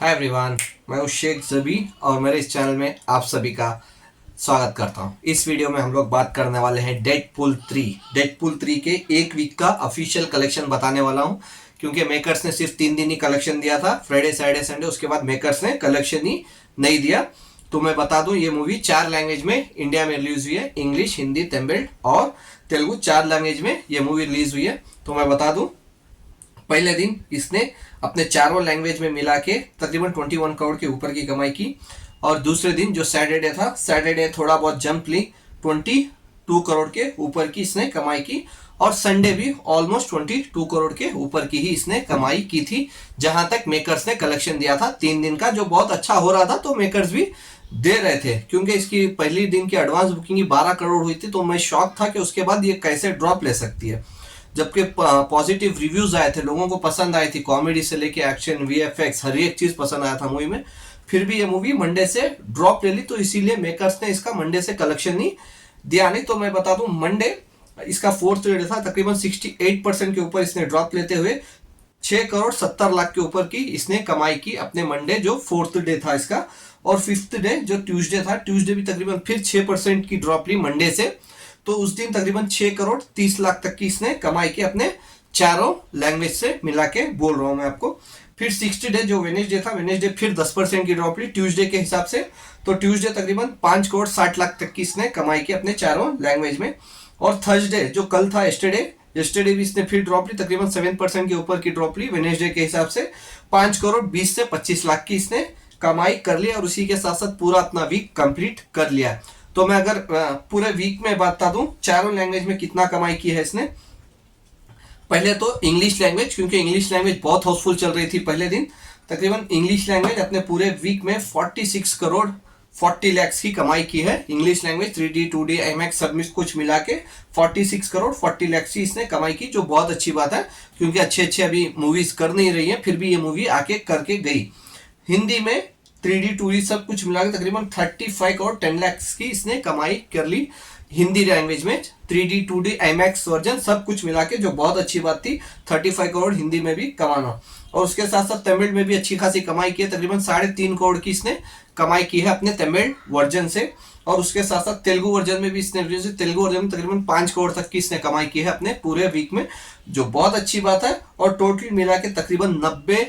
Hi everyone, मैं हूं शेख जबी और मेरे इस चैनल में आप सभी का स्वागत करता हूं। इस वीडियो में हम लोग बात करने वाले हैं डेडपूल 3 के एक वीक का ऑफिशियल कलेक्शन बताने वाला हूं, क्योंकि मेकर्स ने सिर्फ 3 दिन ही कलेक्शन दिया था, फ्राइडे सैटरडे संडे। उसके बाद मेकर्स ने कलेक्शन ही नहीं दिया। तो मैं बता दूं, ये मूवी 4 लैंग्वेज में इंडिया में रिलीज हुई है। इंग्लिश, हिंदी, तमिल और तेलुगु 4 लैंग्वेज में ये मूवी रिलीज हुई है। तो मैं बता दूं, पहले दिन इसने अपने चारों लैंग्वेज में मिला के तकरीबन 21 करोड़ के ऊपर की कमाई की। और दूसरे दिन जो सैटरडे था, सैटरडे थोड़ा बहुत जंप ली, 22 करोड़ के ऊपर की इसने कमाई की। और संडे भी ऑलमोस्ट 22 करोड़ के ऊपर की ही इसने कमाई की थी, जहां तक मेकर्स ने कलेक्शन दिया था 3 दिन का, जो बहुत अच्छा हो रहा था। तो मेकर्स भी दे रहे थे, क्योंकि इसकी पहली दिन की एडवांस बुकिंग ही 12 करोड़ हुई थी। तो मैं शॉक था कि उसके बाद ये कैसे ड्रॉप ले सकती है, जबकि पॉजिटिव रिव्यूज आए थे, लोगों को पसंद आई थी। कॉमेडी से लेके एक्शन, वीएफएक्स, हर एक चीज पसंद आया था मूवी में। फिर भी ये मूवी मंडे से ड्रॉप ले ली, तो इसीलिए मेकर्स ने इसका मंडे से कलेक्शन नहीं दिया। नहीं तो मैं बता दूं, मंडे इसका फोर्थ डे था, तकरीबन 68% के ऊपर इसने ड्रॉप लेते हुए 6 करोड़ 70 लाख के ऊपर की इसने कमाई की अपने मंडे, जो फोर्थ डे था इसका। और फिफ्थ डे जो ट्यूसडे था, ट्यूसडे भी तकरीबन फिर 6% की ड्रॉप ली मंडे से। तो उस दिन तकरीबन 6 करोड़ 30 लाख तक की इसने कमाई की अपने चारों लैंग्वेज से मिला के, बोल रहा हूं मैं आपको। फिर 60 डे जो वेनेसडे था, वेनेसडे फिर 10% की ड्रॉप ली ट्यूसडे के हिसाब से। तो ट्यूसडे तकरीबन 5 करोड़ 60 लाख तक की इसने कमाई की अपने चारों लैंग्वेज में। और थर्सडे जो कल था, यस्टरडे भी इसने फिर ड्रॉप ली, तकरीबन 7% के ऊपर की ड्रॉप ली वेनेसडे के हिसाब से। 5 करोड़ 20 से 25 लाख की इसने कमाई कर ली, और उसी के साथ साथ पूरा अपना वीक कंप्लीट कर लिया। तो मैं अगर पूरे वीक में बता दूं चारों लैंग्वेज में कितना कमाई की है इसने। पहले तो इंग्लिश लैंग्वेज, क्योंकि इंग्लिश लैंग्वेज बहुत हाउसफुल चल रही थी पहले दिन, तकरीबन इंग्लिश लैंग्वेज अपने पूरे वीक में 46 करोड़ 40 लाख की कमाई की है। English language 3D 2D IMAX सब कुछ मिला के 46 करोड़ 40 लाख की इसने कमाई की, जो बहुत अच्छी बात है, क्योंकि अच्छे अभी मूवीज कर नहीं रही है, फिर भी ये मूवी आके करके गई। हिंदी में 3D 2D सब कुछ मिला के तकरीबन 35 करोड़ 10 लाख की इसने कमाई कर ली हिंदी लैंग्वेज में। 3D 2D IMAX वर्जन सब कुछ मिला के, जो बहुत अच्छी बात थी, 35 करोड़ हिंदी में भी कमाना। और उसके साथ साथ तमिल में भी अच्छी खासी कमाई की है, तकरीबन 3.5 करोड़ की इसने कमाई की है अपने तमिल वर्जन से। और उसके साथ साथ तेलुगु वर्जन में भी इसने, तेलुगु वर्जन में तकरीबन 5 करोड़ तक की इसने कमाई की है अपने पूरे वीक में, जो बहुत अच्छी बात है। और टोटल मिला के तकरीबन 90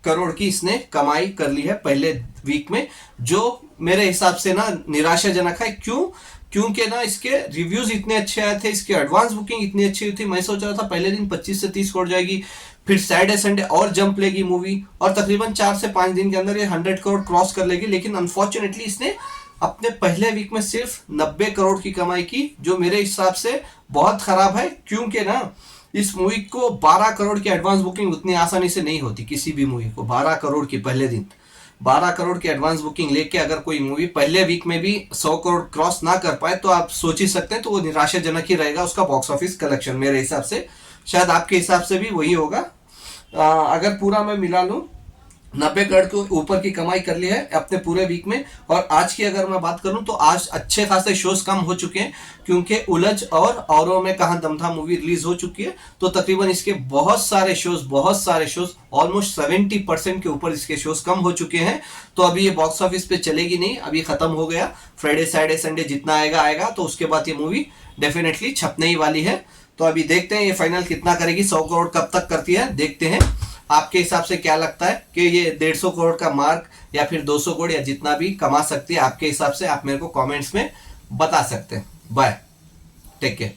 करोड़ की इसने कमाई कर ली है पहले वीक में, जो मेरे हिसाब से ना निराशाजनक है। क्योंकि ना इसके रिव्यूज इतने अच्छे आए थे, इसकी एडवांस बुकिंग इतनी अच्छी हुई थी। मैं सोच रहा था पहले दिन 25 से 30 करोड़ जाएगी, फिर सैटरडे संडे और जंप लेगी मूवी, और तकरीबन 4 से 5 दिन के अंदर ये 100 करोड़ क्रॉस कर लेगी। लेकिन अनफॉर्चुनेटली इसने अपने पहले वीक में सिर्फ 90 करोड़ की कमाई की, जो मेरे हिसाब से बहुत खराब है। क्योंकि ना इस मूवी को 12 करोड़ की एडवांस बुकिंग उतनी आसानी से नहीं होती। किसी भी मूवी को 12 करोड़ की पहले दिन 12 करोड़ की एडवांस बुकिंग लेके अगर कोई मूवी पहले वीक में भी 100 करोड़ क्रॉस ना कर पाए, तो आप सोच ही सकते हैं, तो वो निराशाजनक ही रहेगा उसका बॉक्स ऑफिस कलेक्शन। मेरे हिसाब से, शायद आपके हिसाब से भी वही होगा। अगर पूरा मैं मिला लूं, 90 करोड़ के ऊपर की कमाई कर ली है अपने पूरे वीक में। और आज की अगर मैं बात करूं, तो आज अच्छे खासे शोज कम हो चुके हैं, क्योंकि उलझ और औरों में कहां दम था मूवी रिलीज हो चुकी है। तो तकरीबन इसके बहुत सारे शोज ऑलमोस्ट 70% के ऊपर इसके शोज कम हो चुके हैं। तो अभी ये बॉक्स ऑफिस पे चलेगी नहीं, अभी खत्म हो गया। फ्राइडे सैटरडे संडे जितना आएगा, तो उसके बाद ये मूवी डेफिनेटली छपने ही वाली है। तो अभी देखते हैं ये फाइनल कितना करेगी, 100 करोड़ कब तक करती है, देखते हैं। आपके हिसाब से क्या लगता है कि ये 150 करोड़ का मार्क या फिर 200 करोड़ या जितना भी कमा सकती है आपके हिसाब से, आप मेरे को कमेंट्स में बता सकते हैं। Bye, take care.